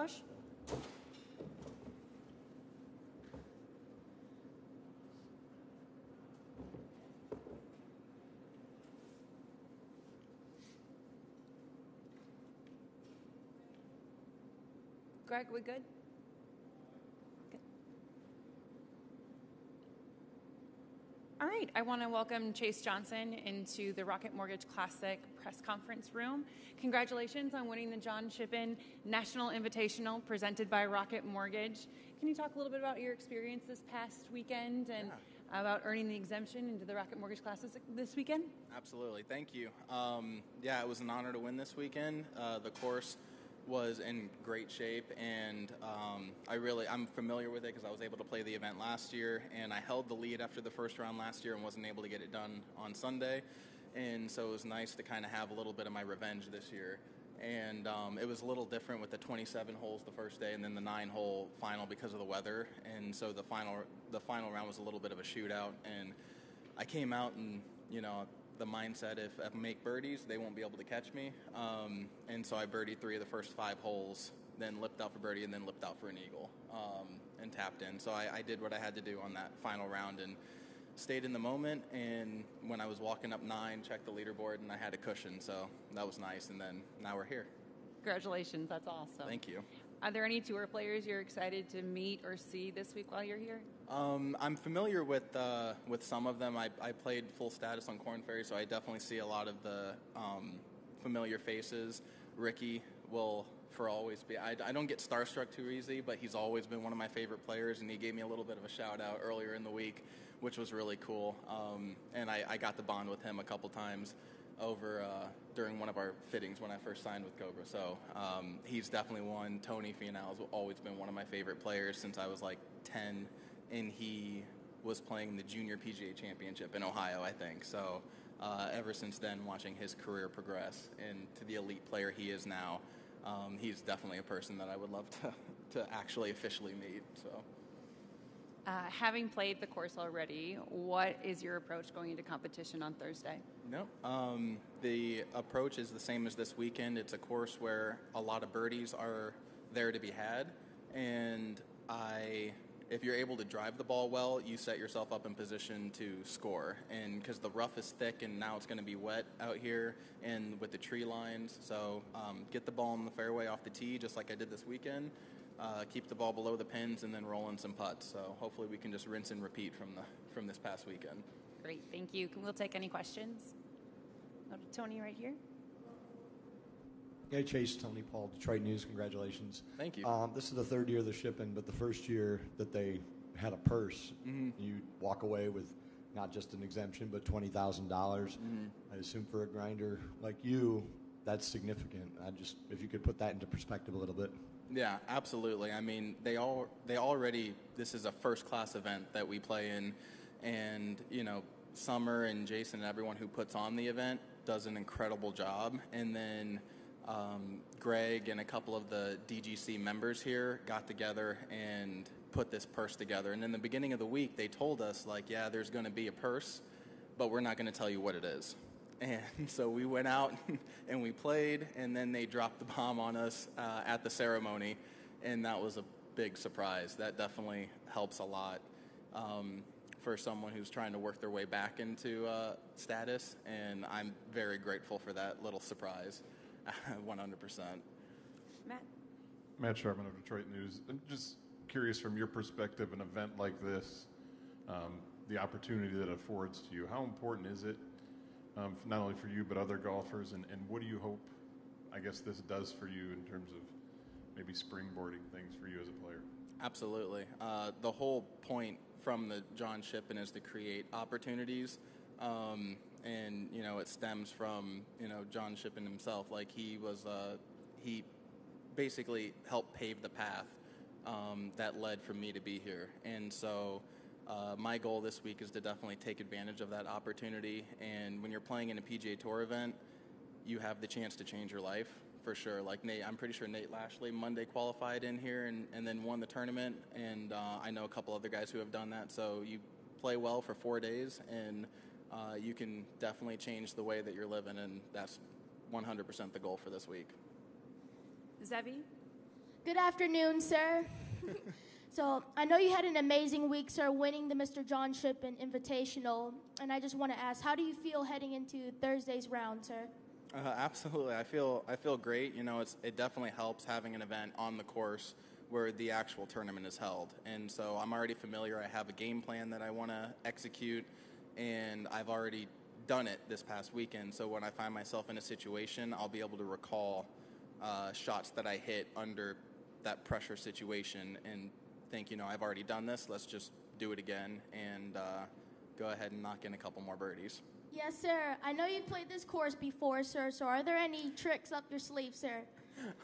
Josh? Greg, we good? Good. All right, I want to welcome Chase Johnson into the Rocket Mortgage Classic press conference room. Congratulations on winning the John Shippen National Invitational presented by Rocket Mortgage. Can you talk a little bit about your experience this past weekend and about earning the exemption into the Rocket Mortgage Classic this weekend? Absolutely, thank you. Yeah, it was an honor to win this weekend. The course was in great shape, and I'm familiar with it because I was able to play the event last year, and I held the lead after the first round last year and wasn't able to get it done on Sunday, and so it was nice to kind of have a little bit of my revenge this year. And it was a little different with the 27 holes the first day and then the 9-hole final because of the weather, and so the final round was a little bit of a shootout, and I came out and, the mindset, if I make birdies, they won't be able to catch me. And so I birdied 3 of the first 5 holes, then lipped out for birdie, and then lipped out for an eagle, and tapped in. So I did what I had to do on that final round and stayed in the moment. And when I was walking up 9, checked the leaderboard, and I had a cushion. So that was nice. And then now we're here. Congratulations. That's awesome. Thank you. Are there any tour players you're excited to meet or see this week while you're here? I'm familiar with some of them. I played full status on Korn Ferry, so I definitely see a lot of the familiar faces. Ricky will for always be. I don't get starstruck too easy, but he's always been one of my favorite players, and he gave me a little bit of a shout out earlier in the week, which was really cool. And I got to bond with him a couple times over during one of our fittings when I first signed with Cobra. So he's definitely one. Tony Finau's always been one of my favorite players since I was like 10, and he was playing the Junior PGA Championship in Ohio, I think. So ever since then, watching his career progress and to the elite player he is now, he's definitely a person that I would love to actually officially meet. So. Having played the course already, what is your approach going into competition on Thursday? No, the approach is the same as this weekend. It's a course where a lot of birdies are there to be had, and if you're able to drive the ball well, you set yourself up in position to score. And because the rough is thick and now it's going to be wet out here and with the tree lines, so get the ball in the fairway off the tee just like I did this weekend. Keep the ball below the pins and then roll in some putts. So hopefully we can just rinse and repeat from this past weekend. Great, thank you. We'll take any questions. Go to Tony right here. Hey, Chase, Tony Paul, Detroit News. Congratulations. Thank you. This is the 3rd year of the Shippen, but the first year that they had a purse, you walk away with not just an exemption, but $20,000. I assume for a grinder like you, that's significant. If you could put that into perspective a little bit. Yeah, absolutely. I mean, they already, this is a first-class event that we play in, and, Summer and Jason and everyone who puts on the event does an incredible job. And then Greg and a couple of the DGC members here got together and put this purse together. And in the beginning of the week, they told us, yeah, there's going to be a purse, but we're not going to tell you what it is. And so we went out and we played, and then they dropped the bomb on us at the ceremony, and that was a big surprise. That definitely helps a lot for someone who's trying to work their way back into status, and I'm very grateful for that little surprise, 100%. Matt Sharman of Detroit News. I'm just curious, from your perspective, an event like this, the opportunity that it affords to you, how important is it? Not only for you, but other golfers, and what do you hope, I guess, this does for you in terms of maybe springboarding things for you as a player? Absolutely. The whole point from the John Shippen is to create opportunities, and, it stems from, John Shippen himself. He basically helped pave the path that led for me to be here. And so my goal this week is to definitely take advantage of that opportunity. And when you're playing in a PGA Tour event, you have the chance to change your life, for sure. Like Nate, I'm pretty sure Nate Lashley Monday qualified in here and then won the tournament. And I know a couple other guys who have done that. So you play well for 4 days, and you can definitely change the way that you're living. And that's 100% the goal for this week. Zevi? Good afternoon, sir. So I know you had an amazing week, sir, winning the Mr. John Shippen Invitational, and I just want to ask, how do you feel heading into Thursday's round, sir? Absolutely, I feel great. You know, it definitely helps having an event on the course where the actual tournament is held, and so I'm already familiar. I have a game plan that I want to execute, and I've already done it this past weekend. So when I find myself in a situation, I'll be able to recall shots that I hit under that pressure situation and think, you know, I've already done this. Let's just do it again and go ahead and knock in a couple more birdies. Yes, sir. I know you've played this course before, sir, so are there any tricks up your sleeve, sir,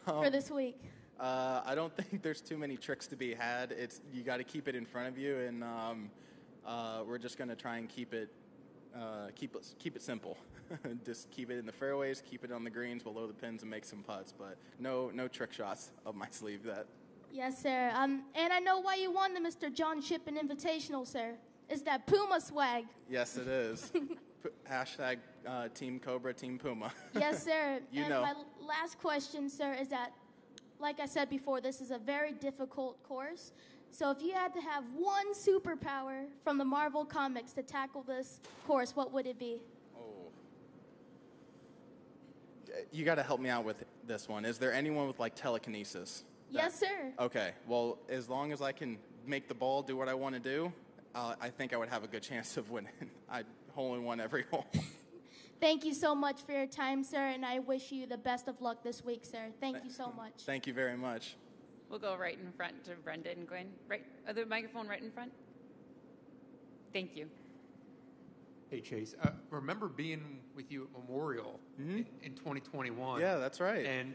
for this week? I don't think there's too many tricks to be had. You got to keep it in front of you, and we're just going to try and keep it simple. Just keep it in the fairways, keep it on the greens, below the pins, and make some putts. But no trick shots up my sleeve. Yes, sir. And I know why you won the Mr. John Shippen Invitational, sir. It's that Puma swag. Yes, it is. Hashtag Team Cobra, Team Puma. Yes, sir. You know. My last question, sir, is that, like I said before, this is a very difficult course. So if you had to have one superpower from the Marvel Comics to tackle this course, what would it be? You got to help me out with this one. Is there anyone with, like, telekinesis? Yes, sir. Okay. Well, as long as I can make the ball do what I want to do, I think I would have a good chance of winning. I'd hole in one every hole. Thank you so much for your time, sir, and I wish you the best of luck this week, sir. Thank you so much. Thank you very much. We'll go right in front to Brendan. Gwen, right, the microphone right in front. Thank you. Hey, Chase. Remember being with you at Memorial in 2021. Yeah, that's right. And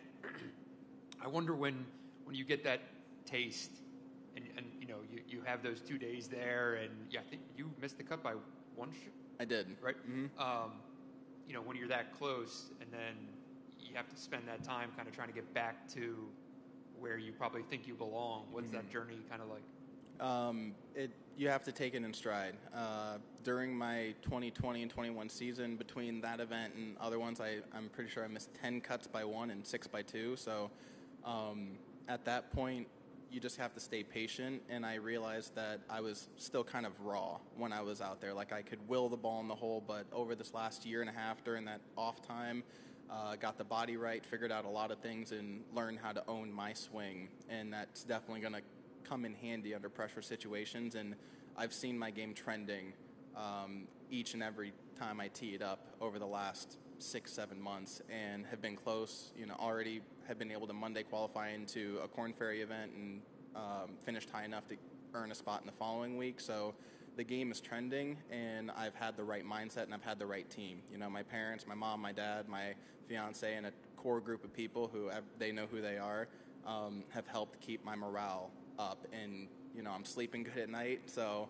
I wonder when you get that taste and you know, you have those 2 days there, and yeah, I think you missed the cut by one shot. I did. Right? Mm-hmm. You know, when you're that close and then you have to spend that time kind of trying to get back to where you probably think you belong. What's that journey kind of like? You have to take it in stride. During my 2020 and 21 season, between that event and other ones, I'm pretty sure I missed 10 cuts by one and 6 by two. So at that point, you just have to stay patient. And I realized that I was still kind of raw when I was out there. Like, I could will the ball in the hole, but over this last year and a half during that off time, got the body right, figured out a lot of things, and learned how to own my swing. And that's definitely going to come in handy under pressure situations. And I've seen my game trending each and every time I tee it up over the last 6-7 months, and have been close. You know, already have been able to Monday qualify into a Corn Ferry event and finished high enough to earn a spot in the following week. So the game is trending, and I've had the right mindset, and I've had the right team. You know, my parents, my mom, my dad, my fiance, and a core group of people who they know who they are, have helped keep my morale up. And, you know, I'm sleeping good at night, so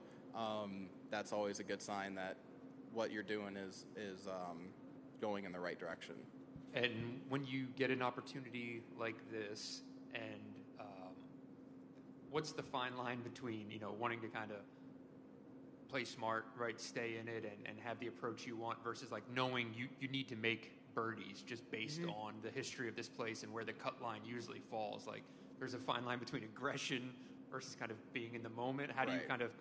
that's always a good sign that what you're doing is going in the right direction. And when you get an opportunity like this, and what's the fine line between, you know, wanting to kind of play smart, right, stay in it and have the approach you want, versus like knowing you need to make birdies just based on the history of this place and where the cut line usually falls? Like, there's a fine line between aggression versus kind of being in the moment. How do you kind of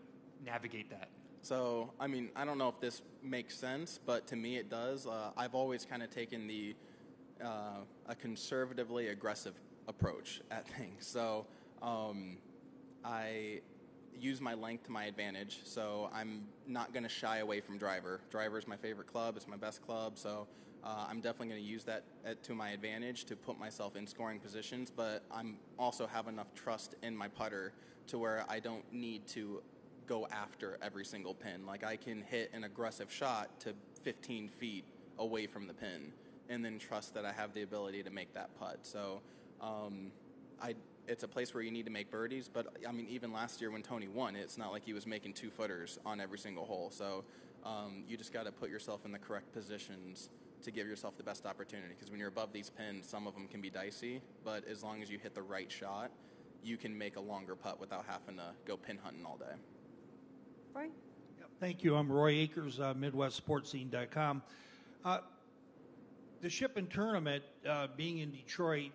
navigate that? So, I mean, I don't know if this makes sense, but to me it does. I've always kind of taken a conservatively aggressive approach at things. So I use my length to my advantage. So I'm not going to shy away from driver. Driver is my favorite club. It's my best club. So I'm definitely going to use that to my advantage to put myself in scoring positions. But I'm also have enough trust in my putter to where I don't need to go after every single pin. Like, I can hit an aggressive shot to 15 feet away from the pin and then trust that I have the ability to make that putt. So it's a place where you need to make birdies, but I mean, even last year when Tony won, it's not like he was making 2-footers on every single hole. So you just got to put yourself in the correct positions to give yourself the best opportunity, because when you're above these pins, some of them can be dicey, but as long as you hit the right shot, you can make a longer putt without having to go pin hunting all day. Roy? Thank you. I'm Roy Akers, MidwestSportsScene.com. The Shippen tournament, being in Detroit,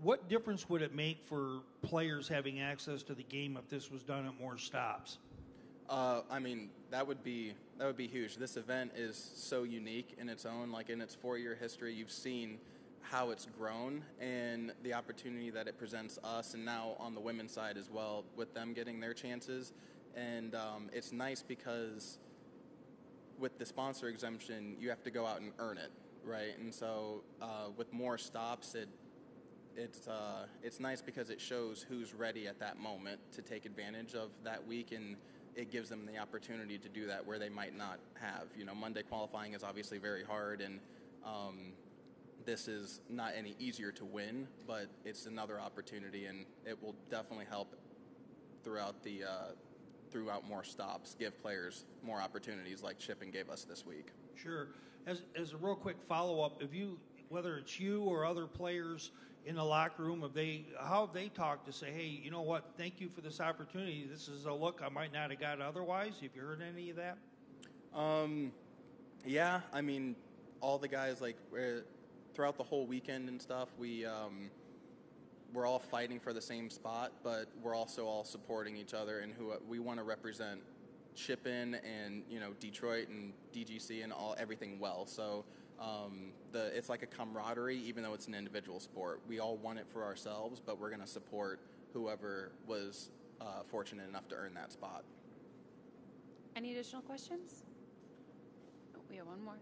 what difference would it make for players having access to the game if this was done at more stops? I mean, that would be huge. This event is so unique in its own. Like in its 4-year history, you've seen how it's grown and the opportunity that it presents us, and now on the women's side as well, with them getting their chances. And it's nice because with the sponsor exemption, you have to go out and earn it, right? And so with more stops, it's nice because it shows who's ready at that moment to take advantage of that week, and it gives them the opportunity to do that where they might not have. You know, Monday qualifying is obviously very hard, and this is not any easier to win, but it's another opportunity, and it will definitely help throughout more stops, give players more opportunities like Shippen gave us this week. Sure. As a real quick follow-up, whether it's you or other players in the locker room, how have they talked to say, hey, you know what, thank you for this opportunity. This is a look I might not have got otherwise. Have you heard any of that? Yeah, I mean, all the guys, like, throughout the whole weekend and stuff, we're all fighting for the same spot, but we're also all supporting each other, and who we want to represent Shippen and, you know, Detroit and DGC and everything well. So it's like a camaraderie, even though it's an individual sport. We all want it for ourselves, but we're going to support whoever was fortunate enough to earn that spot. Any additional questions? Oh, we have one more.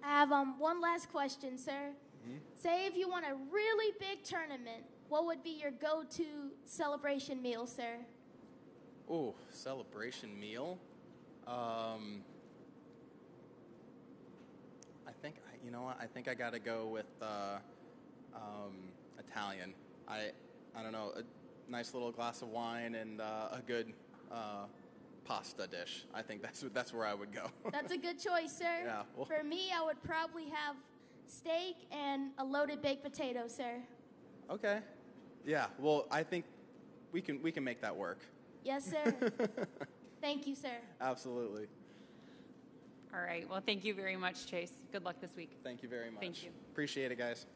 I have one last question, sir. Mm-hmm. Say if you want a really big tournament, what would be your go-to celebration meal, sir? Oh, celebration meal? I think I got to go with Italian. I don't know, a nice little glass of wine and a good pasta dish. I think that's where I would go. That's a good choice, sir. Yeah. Well, for me, I would probably have steak and a loaded baked potato, sir. Okay. Yeah. Well, I think we can make that work. Yes, sir. Thank you, sir. Absolutely. All right. Well, thank you very much, Chase. Good luck this week. Thank you very much. Thank you. Appreciate it, guys.